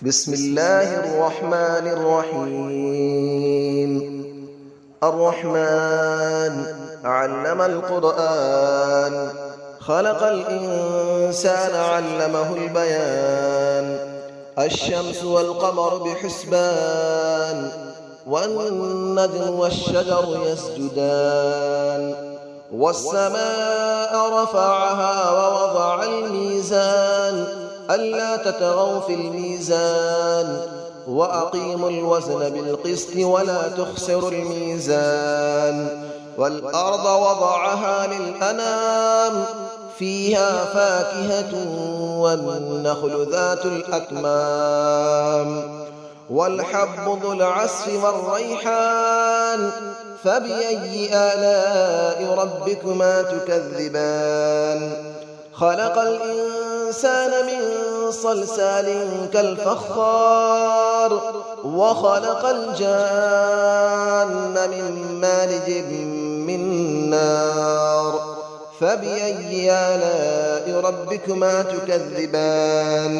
بسم الله الرحمن الرحيم. الرحمن علم القرآن، خلق الإنسان علمه البيان. الشمس والقمر بحسبان، والنجم والشجر يسجدان. والسماء رفعها ووضع الميزان، ألا تطغوا في الميزان، وأقيموا الوزن بالقسط ولا تخسروا الميزان. والأرض وضعها للأنام، فيها فاكهة والنخل ذات الأكمام. والحب ذو العصف والريحان، فبأي آلاء ربكما تكذبان. خلق الإنسان من صلصال كالفخار، وخلق الجان من مارج من نار. فبأي آلاء ربكما تكذبان.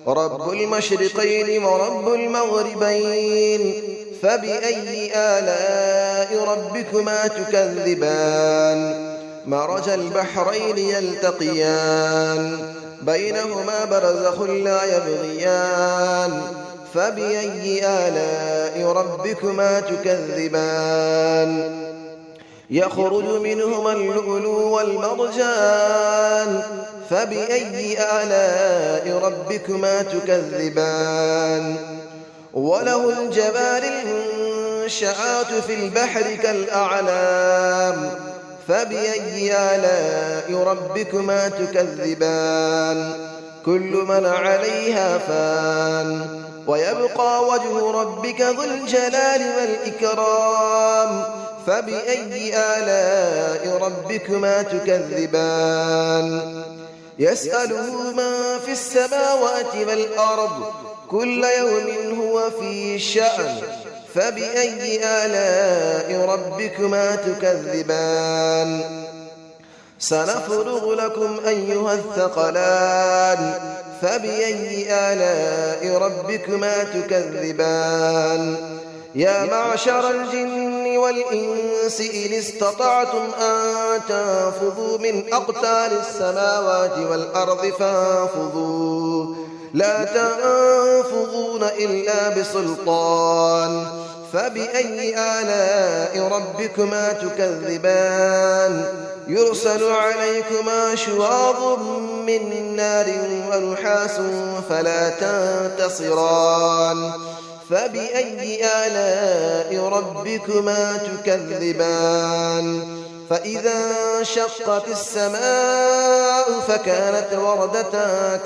رب المشرقين ورب المغربين، فبأي آلاء ربكما تكذبان. مرج البحرين يلتقيان، بينهما برزخ لا يبغيان. فبأي آلاء ربكما تكذبان. يخرج منهما اللؤلؤ والمرجان، فبأي آلاء ربكما تكذبان. وله الجوار المنشآت في البحر كالأعلام، فبأي آلاء ربكما تكذبان. كل من عليها فان، ويبقى وجه ربك ذو الجلال والإكرام. فبأي آلاء ربكما تكذبان. يسأله من في السماوات والأرض، كل يوم هو في شأن. فبأي آلاء ربكما تكذبان. سنفرغ لكم أيها الثقلان، فبأي آلاء ربكما تكذبان. يا معشر الجن والإنس إن استطعتم أن تنفذوا من أقطار السماوات والأرض فانفذوا، لا تنفذون إلا بسلطان. فبأي آلاء ربكما تكذبان. يرسل عليكما شواظ من نار ونحاس فلا تنتصران. فبأي آلاء ربكما تكذبان. فإذا انشقت السماء فكانت وردة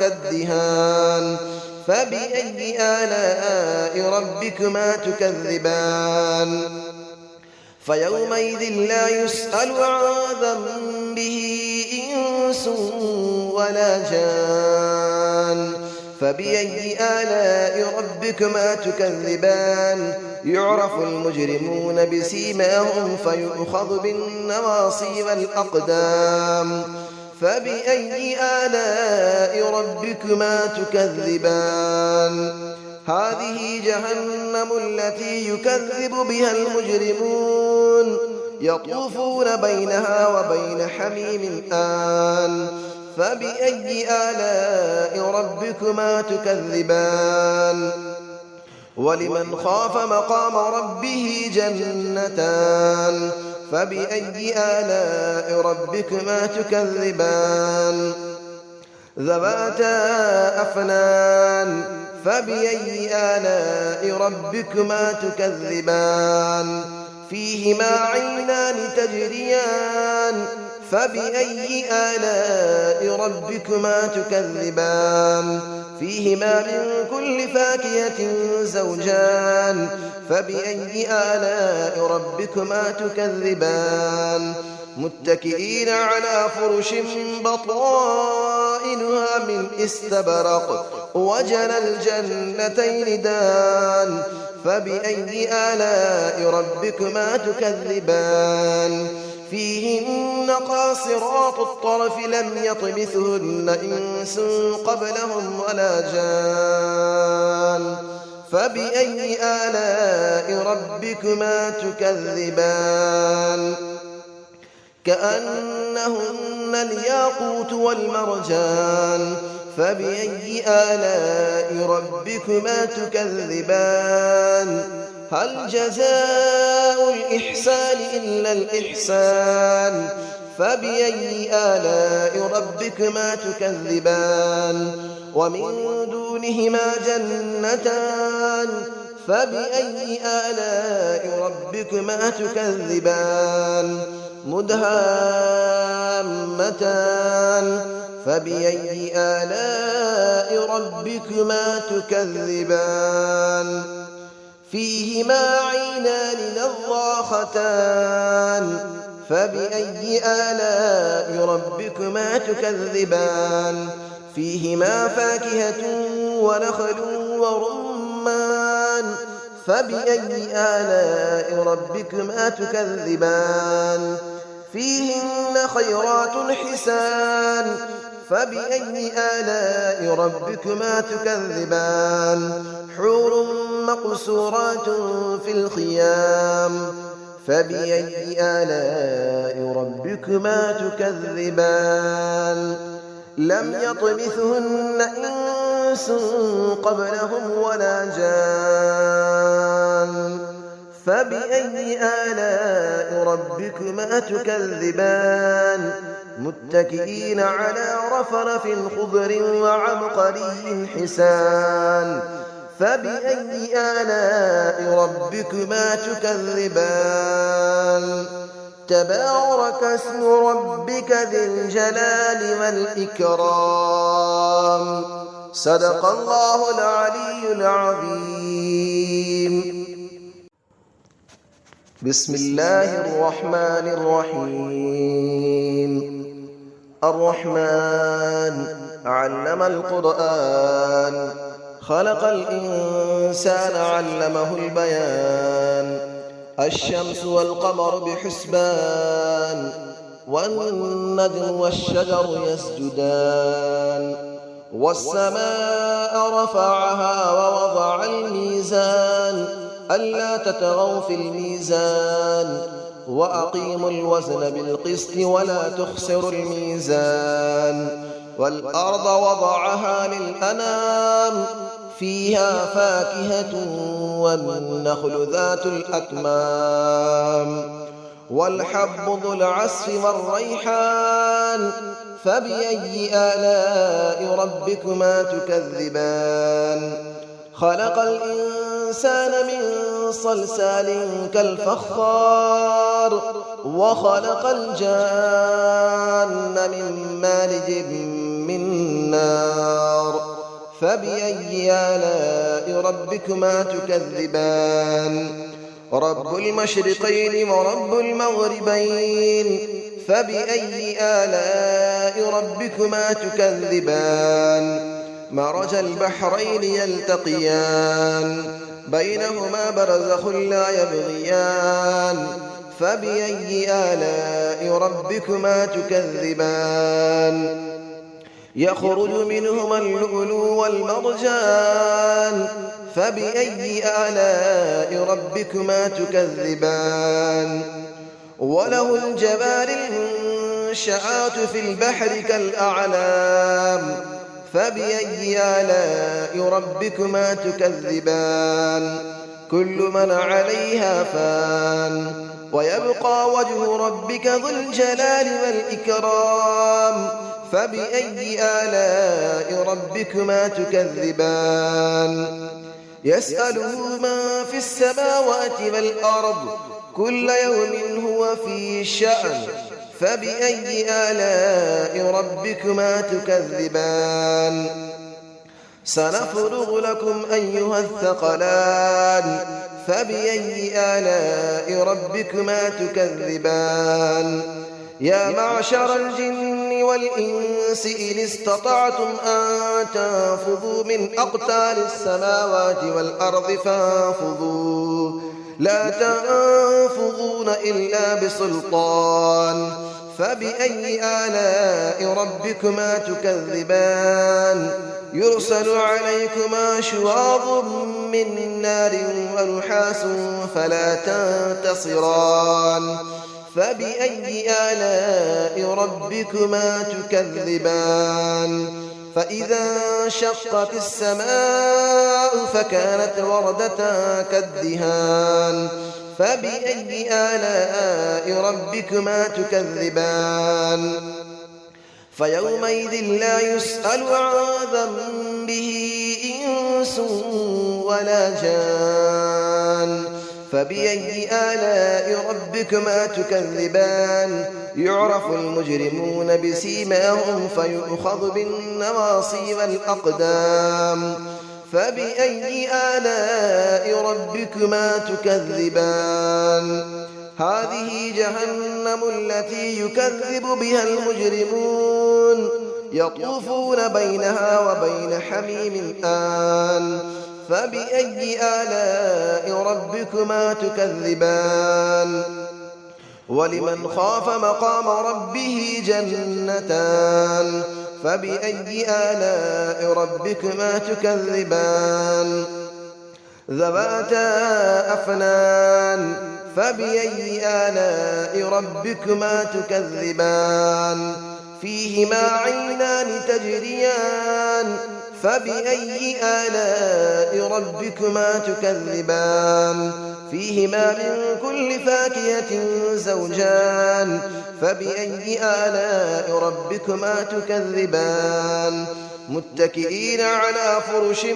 كالدهان. فبأي آلاء ربكما تكذبان. فيومئذ لا يسأل عن ذنبه إنس ولا جان. فبأي آلاء ربكما تكذبان. يعرف المجرمون بسيماهم فيؤخذ بالنواصي والأقدام. فبأي آلاء ربكما تكذبان. هذه جهنم التي يكذب بها المجرمون، يطوفون بينها وبين حميم آن. فبأي آلاء ربكما تكذبان. ولمن خاف مقام ربه جنتان. فبأي آلاء ربكما تكذبان. ذواتا أفنان. فبأي آلاء ربكما تكذبان. فيهما عينان تجريان. فبأي آلاء ربكما تكذبان. فيهما من كل فاكهة زوجان. فبأي آلاء ربكما تكذبان. متكئين على فرش بطائنها من استبرق، وجنى الجنتين دان. فبأي آلاء ربكما تكذبان. فيهن قاصرات الطرف لم يطمثهن إنس قبلهم ولا جان. فبأي آلاء ربكما تكذبان كأنهن الياقوت والمرجان فبأي آلاء ربكما تكذبان هل جزاء الإحسان إلا الإحسان فبأي آلاء ربكما تكذبان ومن دونهما جنتان فبأي آلاء ربكما تكذبان مدهامتان فبأي آلاء ربكما تكذبان فيهما عينان نضاختان فبأي آلاء ربكما تكذبان فيهما فاكهة ونخل ورمان فبأي آلاء ربكما تكذبان فيهن خيرات حسان فبأي آلاء ربكما تكذبان حور مقصورات في الخيام فبأي آلاء ربكما تكذبان لم يطمثهن إنس قبلهم ولا جان فبأي آلاء ربكما تكذبان متكئين على رفرف خضر وعبقري حسان فبأي آلاء ربكما تكذبان تبارك اسم ربك ذي الجلال والإكرام صدق الله العلي العظيم بسم الله الرحمن الرحيم الرحمن علم القرآن خلق الإنسان علمه البيان الشمس والقمر بحسبان والنجم والشجر يسجدان والسماء رفعها ووضع الميزان ألا تطغوا في الميزان وأقيموا الوزن بالقسط ولا تخسروا الميزان والأرض وضعها للأنام فيها فاكهة والنخل ذات الأكمام والحب ذو العصف والريحان فبأي آلاء ربكما تكذبان خلق الإنسان من صلصال كالفخار وخلق الجان من مارج من نار فبأي آلاء ربكما تكذبان رب المشرقين ورب المغربين فبأي آلاء ربكما تكذبان مرج البحرين يلتقيان بينهما برزخ لا يبغيان فبأي آلاء ربكما تكذبان يخرج منهما اللؤلؤ والمرجان فبأي آلاء ربكما تكذبان وله الجبال المنشآت في البحر كالأعلام فبأي آلاء ربكما تكذبان كل من عليها فان ويبقى وجه ربك ذو الجلال والإكرام فبأي آلاء ربكما تكذبان يسأله من في السماوات والأرض كل يوم هو في شأن فبأي آلاء ربكما تكذبان سنفرغ لكم أيها الثقلان فبأي آلاء ربكما تكذبان يا معشر الجن والإنس إن استطعتم أن تنفذوا من أقطار السماوات والأرض فانفذوا لا تنفذون إلا بسلطان فبأي آلاء ربكما تكذبان يرسل عليكما شواظ من نار ونحاس فلا تنتصران فبأي آلاء ربكما تكذبان فإذا انشقت السماء فكانت وردة كالدهان فبأي آلاء ربكما تكذبان فيومئذ لا يسأل عن ذنبه إنس ولا جان فبأي آلاء ربكما تكذبان يعرف المجرمون بسيماهم فيؤخذ بالنواصي والأقدام فبأي آلاء ربكما تكذبان هذه جهنم التي يكذب بها المجرمون يطوفون بينها وبين حميم آن فبأي آلاء ربكما تكذبان ولمن خاف مقام ربه جنتان فبأي آلاء ربكما تكذبان ذواتا أفنان فبأي آلاء ربكما تكذبان فيهما عينان تجريان فبأي آلاء ربكما تكذبان فيهما من كل فاكهة زوجان فبأي آلاء ربكما تكذبان متكئين على فرش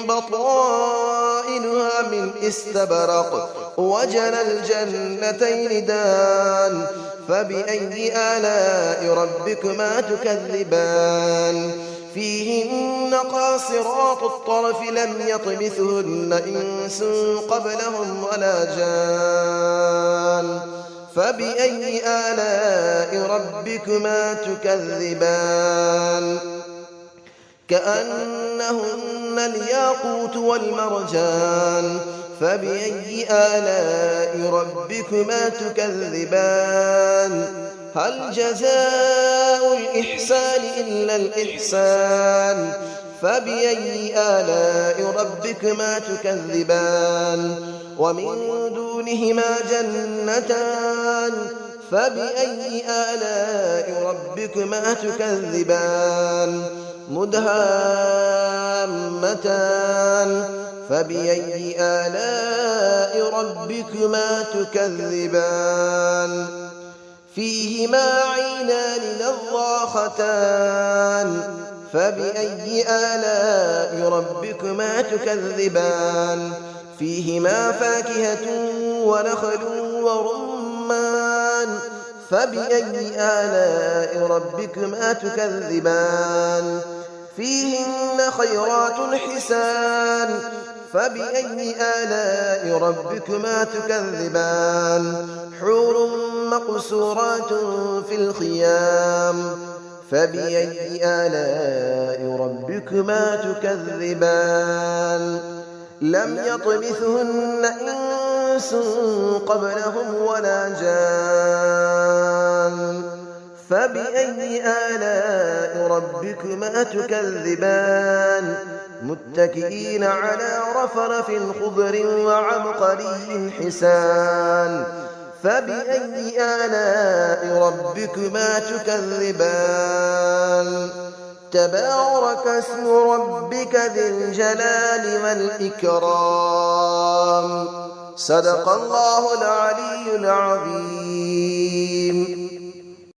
بطائنها من استبرق وجنى الجنتين دان فبأي آلاء ربكما تكذبان فيهن قاصرات الطرف لم يطمثهن إنس قبلهم ولا جان فبأي آلاء ربكما تكذبان كأنهن الياقوت والمرجان فبأي آلاء ربكما تكذبان هل جزاء الإحسان إلا الإحسان فبأي آلاء ربكما تكذبان ومن دونهما جنتان فبأي آلاء ربكما تكذبان مدهامتان فبأي آلاء ربكما تكذبان فيهما عينان نضاختان فبأي آلاء ربكما تكذبان فيهما فاكهة ونخل ورمان فبأي آلاء ربكما تكذبان فيهن خيرات حسان فبأي آلاء ربكما تكذبان حور مقصورات في الخيام فبأي آلاء ربكما تكذبان لم يطمثهن إنس قبلهم ولا جان فبأي آلاء ربكما تكذبان متكئين على رفرف خضر وعبقري حسان فبأي آلاء ربكما تكذبان تبارك اسم ربك ذي الجلال والإكرام صدق الله العلي العظيم.